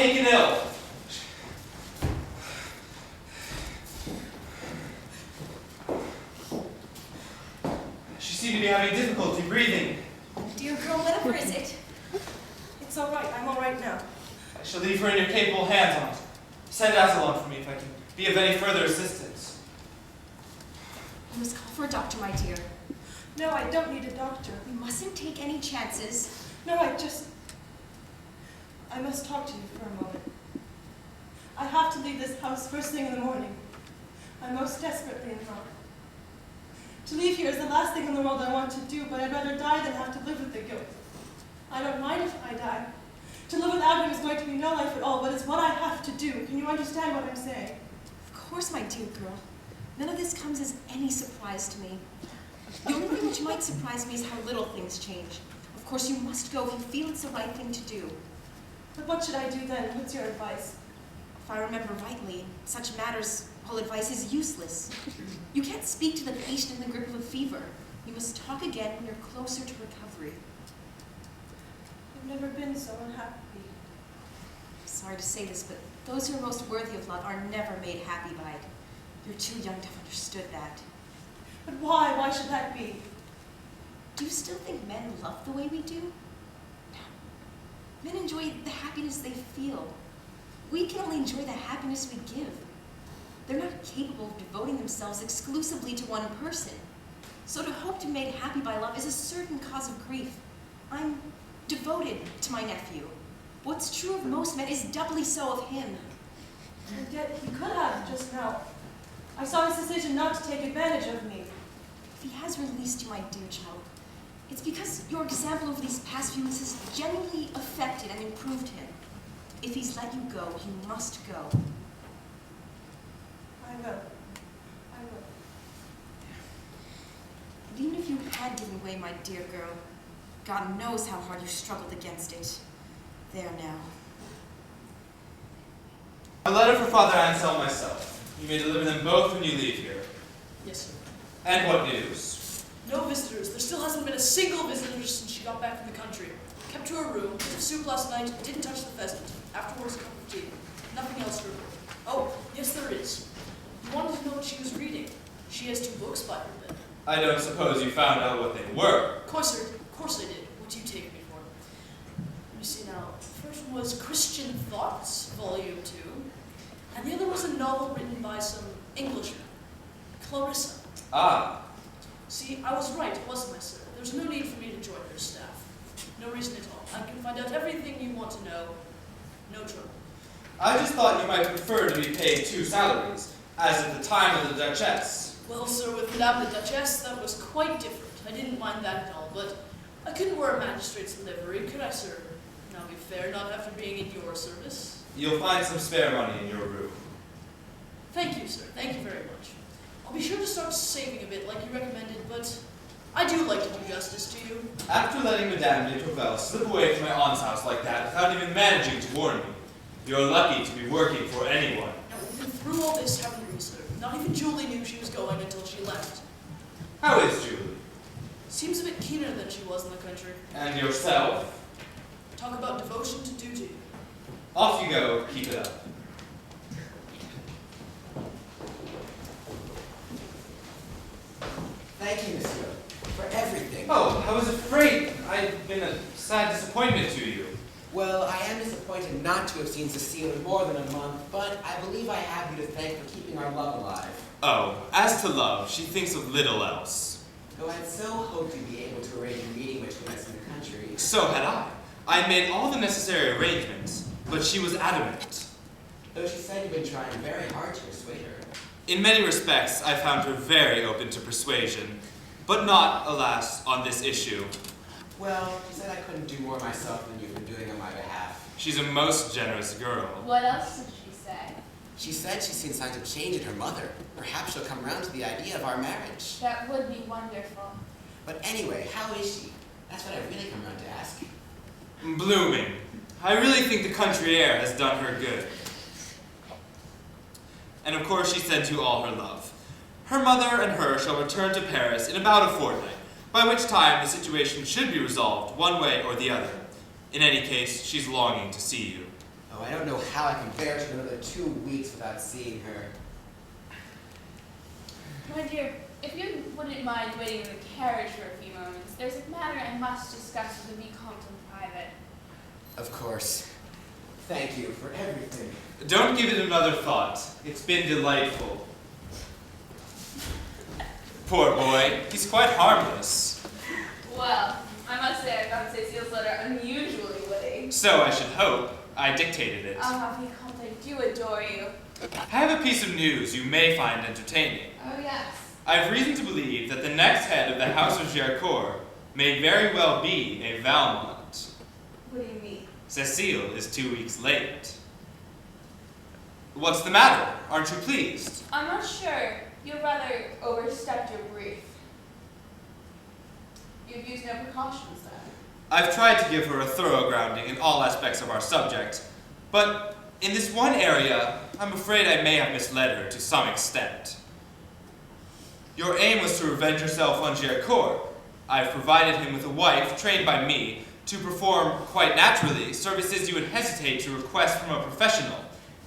taken ill. She seemed to be having difficulty breathing. Dear girl, whatever is it? It's all right. I'm all right now. I shall leave her in your capable hands, Aunt. Send Aslan for me if I can be of any further assistance. You must call for a doctor, my dear. No, I don't need a doctor. We mustn't take any chances. No, I must talk to you for a moment. I have to leave this house first thing in the morning. I'm most desperately in love. To leave here is the last thing in the world I want to do, but I'd rather die than have to live with the guilt. I don't mind if I die. To live without him is going to be no life at all, but it's what I have to do. Can you understand what I'm saying? Of course, my dear girl. None of this comes as any surprise to me. The only thing which might surprise me is how little things change. Of course, you must go if you feel it's the right thing to do. But what should I do then? What's your advice? If I remember rightly, in such matters, all advice is useless. You can't speak to the patient in the grip of a fever. You must talk again when you're closer to recovery. I've never been so unhappy. Sorry to say this, but those who are most worthy of love are never made happy by it. You're too young to have understood that. But why? Why should that be? Do you still think men love the way we do? No. Men enjoy the happiness they feel. We can only enjoy the happiness we give. They're not capable of devoting themselves exclusively to one person. So to hope to be made happy by love is a certain cause of grief. I'm devoted to my nephew. What's true of most men is doubly so of him. And yet he could have just now. I saw his decision not to take advantage of me. If he has released you, my dear child, it's because your example over these past few weeks has genuinely affected and improved him. If he's let you go, you must go. I will. I will. But even if you had given way, my dear girl, God knows how hard you struggled against it. There now. A letter for Father Ansel myself. You may deliver them both when you leave here. Yes, sir. And what news? No visitors. There still hasn't been a single visitor since she got back from the country. Kept to her room, ate soup last night, didn't touch the pheasant. Afterwards, a cup of tea. Nothing else to report. Oh, yes there is. You wanted to know what she was reading. She has 2 books by her bed. I don't suppose you found out what they were. Of course I did. What do you take me for? Let me see now. The first one was Christian Thoughts, Volume 2. And the other was a novel written by some Englishman. Clarissa. Ah. See, I was right, wasn't I, sir? There's no need for me to join her staff. No reason at all. I can find out everything you want to know. No trouble. I just thought you might prefer to be paid 2 salaries, as at the time of the Duchess. Well, sir, with Madame the Duchess, that was quite different. I didn't mind that at all, but I couldn't wear a magistrate's livery, could I, sir? Now be fair, not after being in your service. You'll find some spare money in your room. Thank you, sir. Thank you very much. I'll be sure to start saving a bit like you recommended, but I do like to do justice to you. After letting Madame de Tourvel slip away from my aunt's house like that without even managing to warn me, you're lucky to be working for anyone. Now, we've been through all this, haven't we, sir? Not even Julie knew she was going until she left. How is Julie? Seems a bit keener than she was in the country. And yourself? Talk about devotion to duty. Off you go, keep it up. Thank you, monsieur, for everything. Oh, I was afraid I'd been a sad disappointment to you. Well, I am disappointed not to have seen Cecile in more than a month, but I believe I have you to thank for keeping our love alive. Oh, as to love, she thinks of little else. Though I'd so hoped to be able to arrange a meeting between us in the country. So had I. I made all the necessary arrangements, but she was adamant. Though she said you've been trying very hard to persuade her. In many respects, I found her very open to persuasion, but not, alas, on this issue. Well, she said I couldn't do more myself than you've been doing on my behalf. She's a most generous girl. What else did she say? She said she's seen signs of change in her mother. Perhaps she'll come around to the idea of our marriage. That would be wonderful. But anyway, how is she? That's what I've really come around to ask. Blooming. I really think the country air has done her good. And of course she sends you all her love. Her mother and her shall return to Paris in about a fortnight, by which time the situation should be resolved one way or the other. In any case, she's longing to see you. Oh, Oh, I don't know how I can bear to another 2 weeks without seeing her. My dear, if you wouldn't mind waiting in the carriage for a few moments, there's a matter I must discuss with the Vicomte in private. Of course. Thank you for everything. Don't give it another thought. It's been delightful. Poor boy, he's quite harmless. Well, I must say I found Cecile's letter unusually witty. So I should hope. I dictated it. Ah, Vicomte, I do adore you. I have a piece of news you may find entertaining. Oh, yes. I have reason to believe that the next head of the House of Géricourt may very well be a Valmont. What do you mean? Cecile is 2 weeks late. What's the matter? Aren't you pleased? I'm not sure. You rather overstepped your brief. You've used no precautions then. I've tried to give her a thorough grounding in all aspects of our subject, but in this one area, I'm afraid I may have misled her to some extent. Your aim was to revenge yourself on Géricourt. I've provided him with a wife trained by me to perform, quite naturally, services you would hesitate to request from a professional,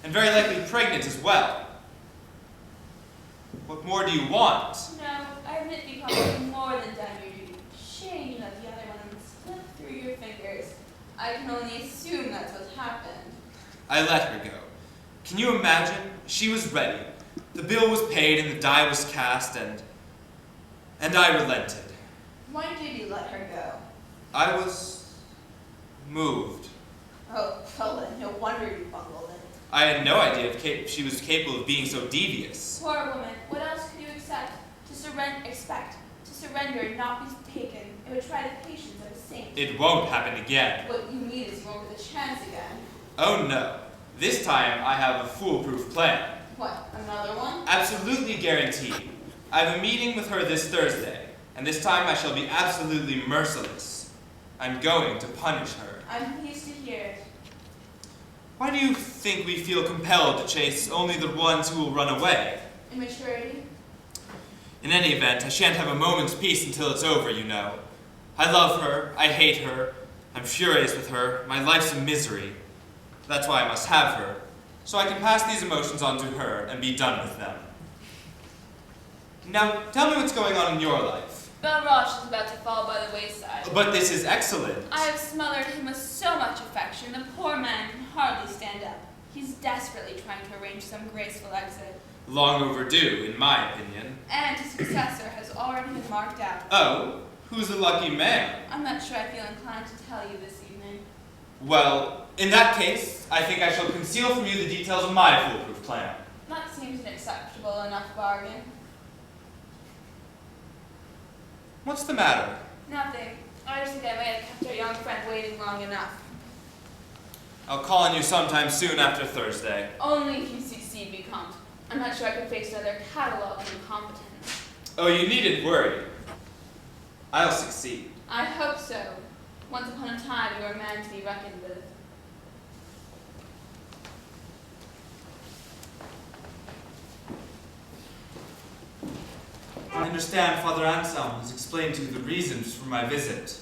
and very likely pregnant as well. What more do you want? No, I admit Vicomte, you've more than done your duty. Shame you let the other one slip through your fingers. I can only assume that's what happened. I let her go. Can you imagine? She was ready. The bill was paid and the die was cast, and I relented. Why did you let her go? I was moved. Oh, well then, no wonder you bungled it. I had no idea if she was capable of being so devious. Poor woman, what else could you expect? Expect to surrender and not be taken. It would try the patience of a saint. It won't happen again. What you mean is you won't get the chance again. Oh no. This time I have a foolproof plan. What, another one? Absolutely guaranteed. I have a meeting with her this Thursday, and this time I shall be absolutely merciless. I'm going to punish her. I'm pleased to hear it. Why do you think we feel compelled to chase only the ones who will run away? Immaturity? In any event, I shan't have a moment's peace until it's over, you know. I love her, I hate her, I'm furious with her, my life's a misery. That's why I must have her, so I can pass these emotions on to her and be done with them. Now, tell me what's going on in your life. Belroche is about to fall by the wayside. But this is excellent. I have smothered him with so much affection, the poor man can hardly stand up. He's desperately trying to arrange some graceful exit. Long overdue, in my opinion. And his successor has already been marked out. Oh, who's the lucky man? I'm not sure I feel inclined to tell you this evening. Well, in that case, I think I shall conceal from you the details of my foolproof plan. That seems an acceptable enough bargain. What's the matter? Nothing. I just think I may have kept our young friend waiting long enough. I'll call on you sometime soon after Thursday. Only if you succeed, Vicomte. I'm not sure I can face another catalogue of incompetence. Oh, you needn't worry. I'll succeed. I hope so. Once upon a time, you were a man to be reckoned with. I understand Father Anselm has explained to you the reasons for my visit.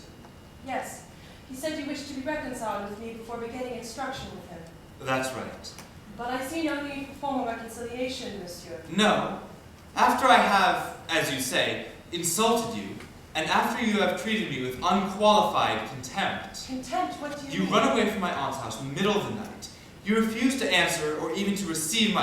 Yes. He said you wished to be reconciled with me before beginning instruction with him. That's right. But I see no need for formal reconciliation, monsieur. No. After I have, as you say, insulted you, and after you have treated me with unqualified contempt, Contempt? What do you you mean? run away from my aunt's house in the middle of the night. You refuse to answer or even to receive my